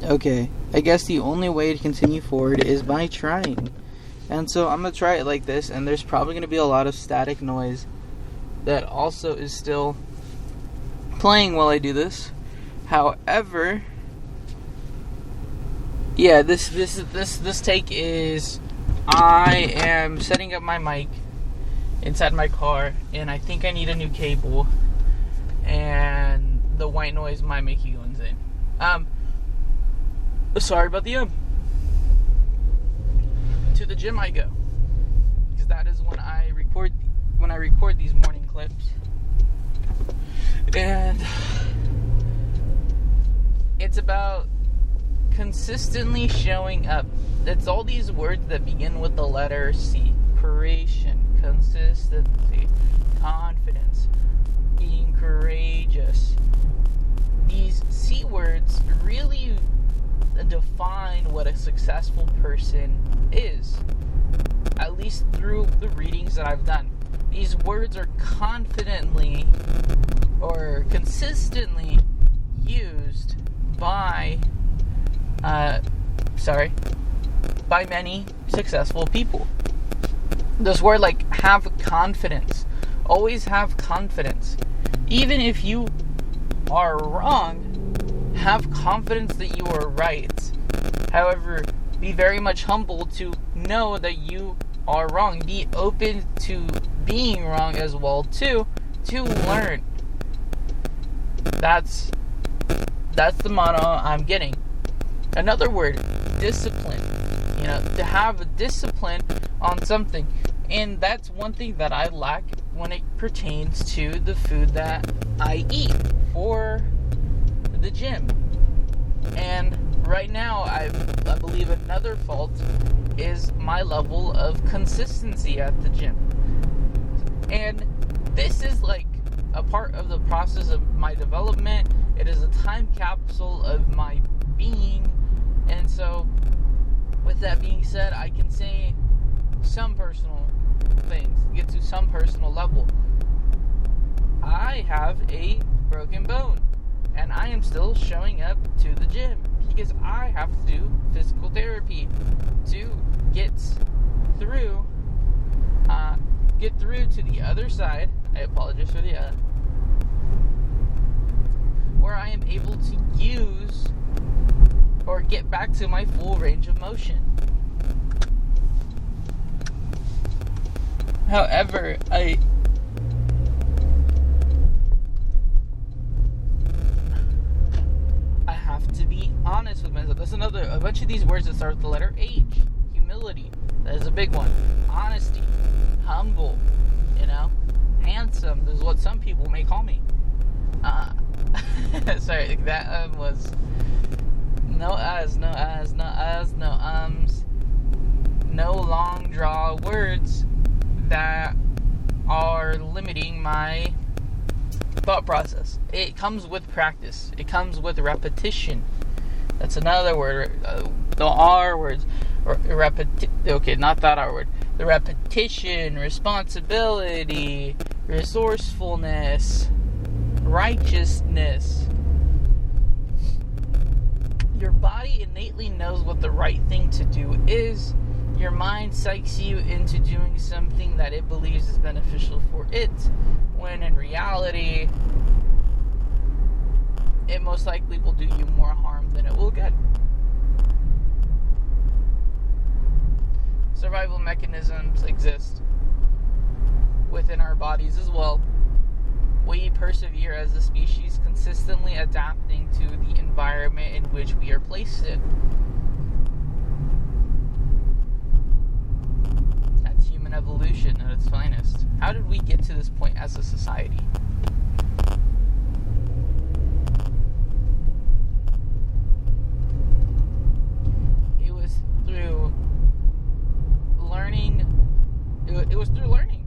Okay, I guess the only way to continue forward is by trying. And so I'm going to try it like this, and there's probably going to be a lot of static noise that also is still playing while I do this. However, yeah, this take is, I am setting up my mic inside my car, and I think I need a new cable, and the white noise might make you go insane. Sorry about the to the gym I go, because that is when I record these morning clips, and it's about consistently showing up. It's all these words that begin with the letter C: creation, consistency, confidence, being courageous. These C words really define what a successful person is, at least through the readings that I've done. These words are confidently or consistently used by many successful people. This word, like, have confidence. Always have confidence. Even if you are wrong, have confidence that you are right. However, be very much humble to know that you are wrong. Be open to being wrong as well, too, to learn. That's the motto I'm getting. Another word, discipline. To have a discipline on something. And that's one thing that I lack when it pertains to the food that I eat for the gym. And right now, I believe another fault is my level of consistency at the gym. And this is like a part of the process of my development. It is a time capsule of my being. And so, with that being said, I can say some personal things, get to some personal level. I have a broken bone, and I am still showing up to the gym because I have to do physical therapy to get through to the other side. I apologize for the where I am able to use or get back to my full range of motion. However, I have to be honest with myself. That's a bunch of these words that start with the letter H. Humility, that is a big one. Honesty, humble, handsome. This is what some people may call me. Sorry, that was no ums, no long draw words that are limiting my thought process. It comes with practice. It comes with repetition. That's another word. The R words. Okay, not that R word. The repetition, responsibility, resourcefulness, righteousness. Your body innately knows what the right thing to do is. Your mind psychs you into doing something that it believes is beneficial for it, when in reality, it most likely will do you more harm than it will good. Survival mechanisms exist within our bodies as well. We persevere as a species, consistently adapting to the environment in which we are placed in. That's human evolution at its finest. How did we get to this point as a society? It was through learning. It was through learning.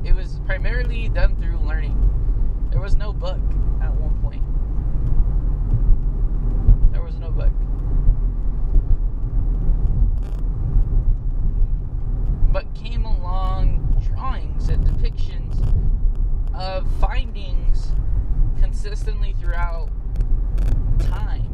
It was primarily done through learning. There was no book at one point. There was no book. But came along drawings and depictions of findings consistently throughout time.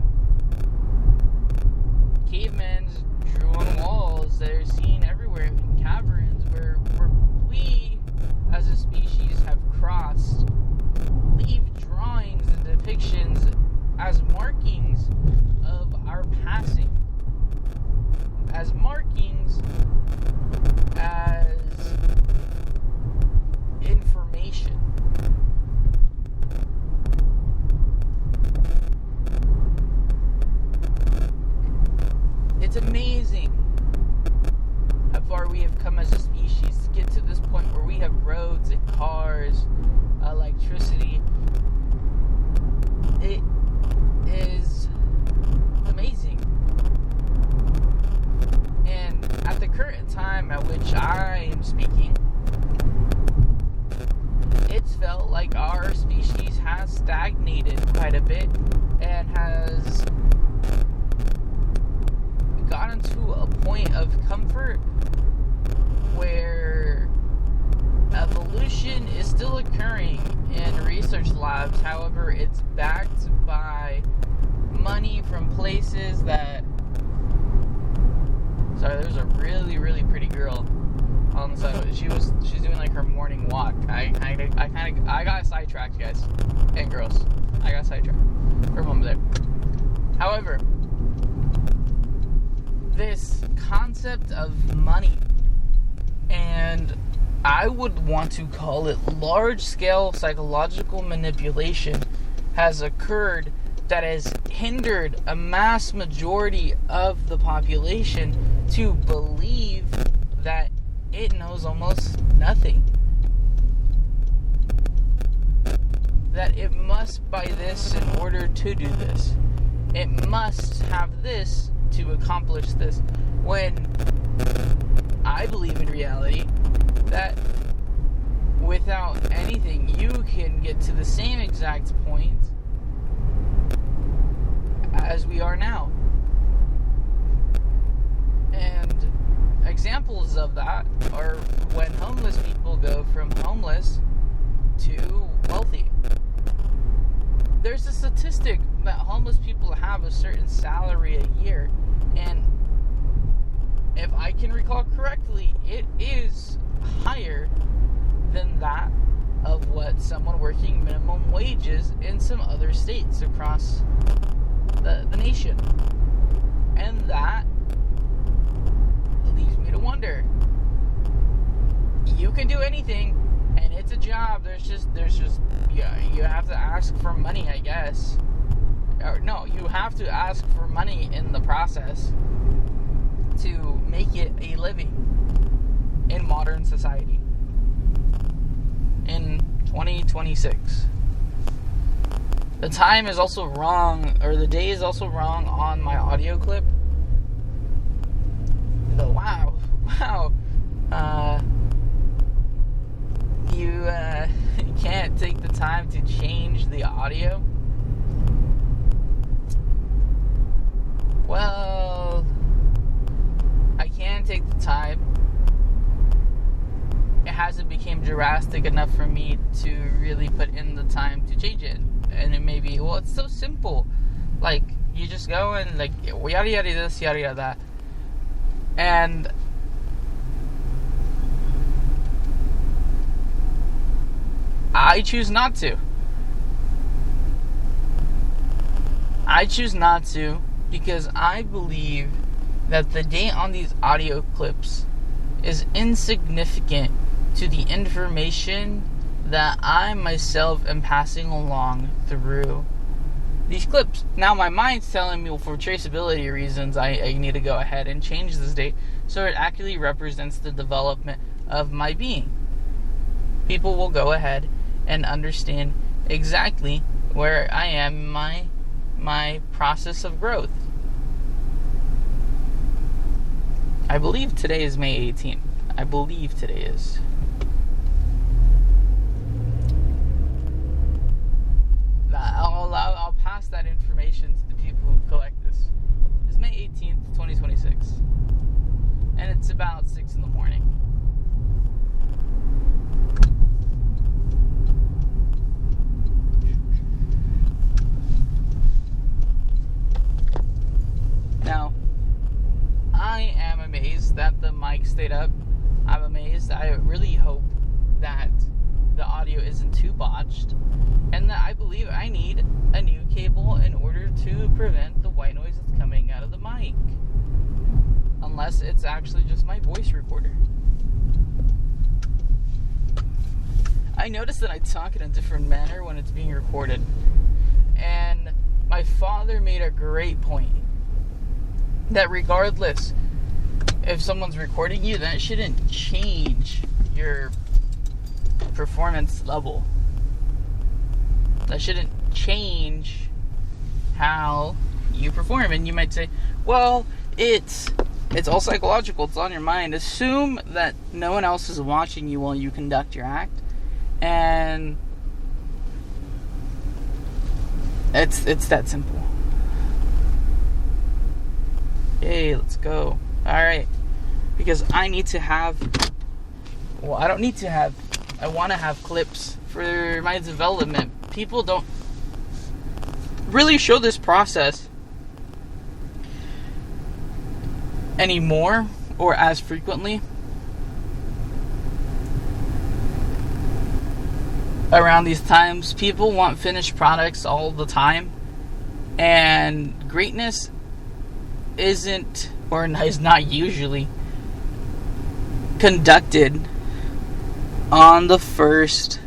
from places that... Sorry, there's a really, really pretty girl on the side. She's doing like her morning walk. I got sidetracked, guys and girls. I got sidetracked for a moment there. However, this concept of money, and I would want to call it large-scale psychological manipulation, has occurred that has hindered a mass majority of the population to believe that it knows almost nothing. That it must buy this in order to do this. It must have this to accomplish this. When I believe in reality that without anything, you can get to the same exact point as we are now. And examples of that are when homeless people go from homeless to wealthy. There's a statistic that homeless people have a certain salary a year, and if I can recall correctly, it is higher than that of what someone working minimum wages in some other states across the nation. And that leads me to wonder, you can do anything and it's a job. There's just yeah, you have to ask for money, I guess. Or no, you have to ask for money in the process to make it a living in modern society in 2026. The time is also wrong, or the day is also wrong on my audio clip. Wow. You can't take the time to change the audio. Well, I can take the time. It hasn't become drastic enough for me to really put in the time to change it. And it may be, well, it's so simple. Like, you just go and, like, yada yada this, yada yada that. And I choose not to. I choose not to because I believe that the date on these audio clips is insignificant to the information that I myself am passing along through these clips. Now my mind's telling me, well, for traceability reasons, I need to go ahead and change this date so it accurately represents the development of my being. People will go ahead and understand exactly where I am in my process of growth. I believe today is May 18th. I believe today is. I'll pass that information to the people who collect this. It's May 18th, 2026. And it's about 6 in the morning. Now, I am amazed that the mic stayed up. I'm amazed. I really hope that the audio isn't too botched, and that I believe I need a new cable in order to prevent the white noise that's coming out of the mic. Unless it's actually just my voice recorder. I noticed that I talk in a different manner when it's being recorded. And my father made a great point. That regardless if someone's recording you, that shouldn't change your performance level. That shouldn't change how you perform. And you might say, well, it's all psychological, it's on your mind. Assume that no one else is watching you while you conduct your act, and it's that simple. Yay, let's go. Alright. Because I need to have, well, I don't need to have, I want to have clips for my development. People don't really show this process anymore or as frequently around these times. People want finished products all the time, and greatness isn't, or is not usually conducted on the first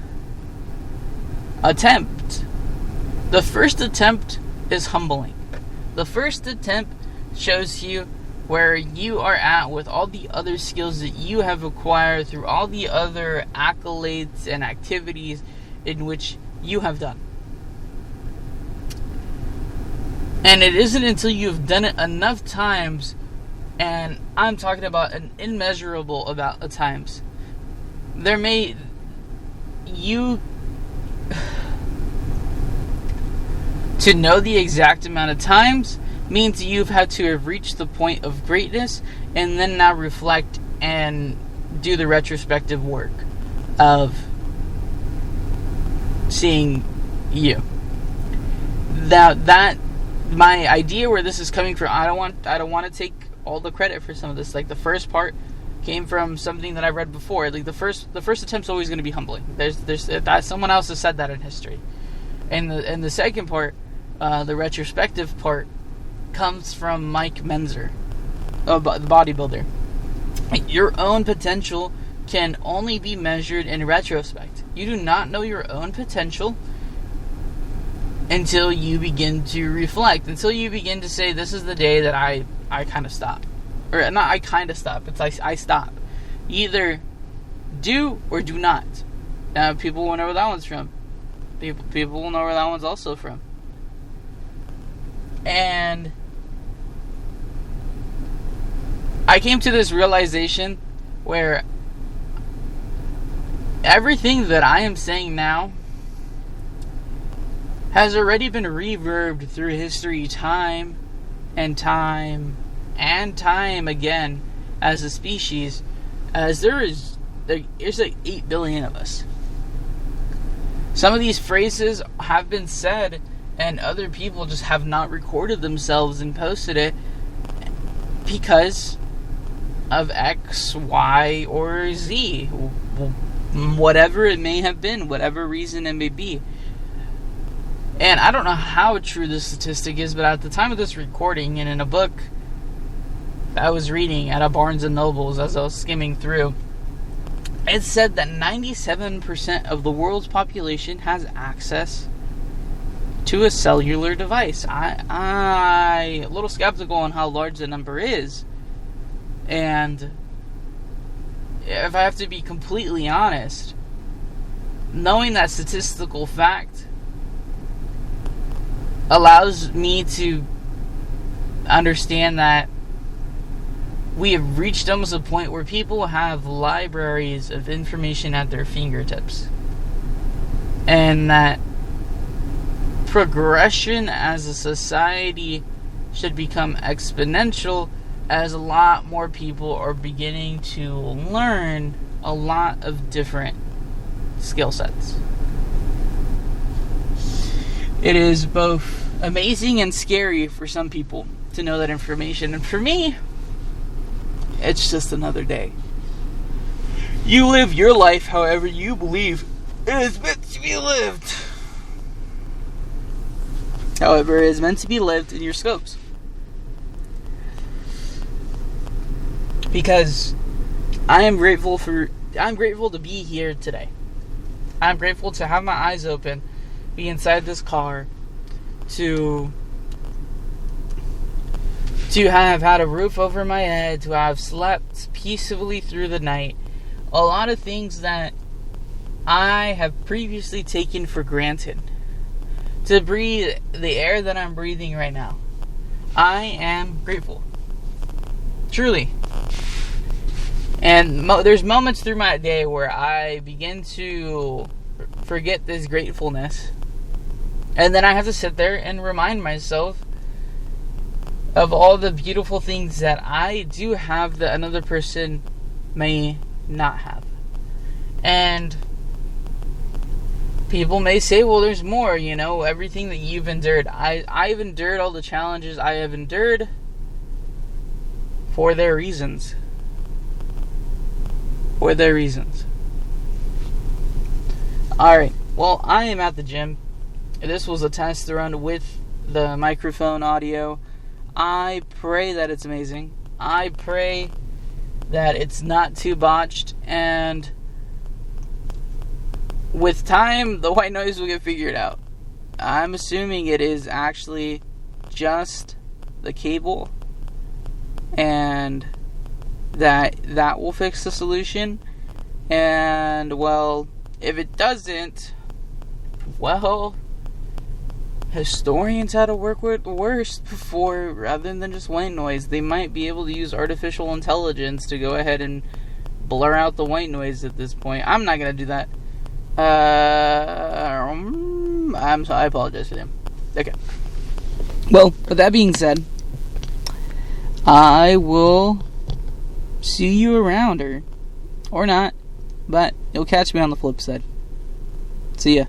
attempt. The first attempt is humbling. The first attempt shows you where you are at with all the other skills that you have acquired through all the other accolades and activities in which you have done. And it isn't until you've done it enough times, and I'm talking about an immeasurable amount of times. To know the exact amount of times means you've had to have reached the point of greatness, and then now reflect and do the retrospective work of seeing you. That my idea where this is coming from, I don't want to take all the credit for some of this. Like, the first part came from something that I read before. Like, the first attempt's always going to be humbling. There's that someone else has said that in history. And the second part, the retrospective part, comes from Mike Menzer, the bodybuilder. Your own potential can only be measured in retrospect. You do not know your own potential until you begin to reflect, until you begin to say, this is the day that I kind of stop. Or not I kind of stop, it's like I stop. Either do or do not. Now, people will know where that one's from. People will know where that one's also from. And I came to this realization where everything that I am saying now has already been reverbed through history time and time and time again as a species, as there's like 8 billion of us. Some of these phrases have been said, and other people just have not recorded themselves and posted it because of X, Y, or Z. Whatever it may have been, whatever reason it may be. And I don't know how true this statistic is, but at the time of this recording, and in a book that I was reading at a Barnes & Noble's as I was skimming through, it said that 97% of the world's population has access to a cellular device. I'm a little skeptical on how large the number is. And if I have to be completely honest, knowing that statistical fact allows me to understand that we have reached almost a point where people have libraries of information at their fingertips. And that progression as a society should become exponential as a lot more people are beginning to learn a lot of different skill sets. It is both amazing and scary for some people to know that information, and for me, it's just another day. You live your life however you believe it is meant to be lived. However it is meant to be lived in your scopes. Because I'm grateful to be here today. I'm grateful to have my eyes open, be inside this car, to have had a roof over my head, to have slept peacefully through the night. A lot of things that I have previously taken for granted. To breathe the air that I'm breathing right now. I am grateful. Truly. And there's moments through my day where I begin to forget this gratefulness. And then I have to sit there and remind myself of all the beautiful things that I do have that another person may not have. And people may say, well, there's more, everything that you've endured. I've endured all the challenges I have endured for their reasons. For their reasons. Alright, well, I am at the gym. This was a test run with the microphone audio. I pray that it's amazing. I pray that it's not too botched, and with time, the white noise will get figured out. I'm assuming it is actually just the cable, and that will fix the solution. And, well, if it doesn't, well, historians had to work with worse before, rather than just white noise. They might be able to use artificial intelligence to go ahead and blur out the white noise at this point. I'm not going to do that. I apologize for them. Okay. Well, with that being said, I will see you around, or not, but you'll catch me on the flip side. See ya.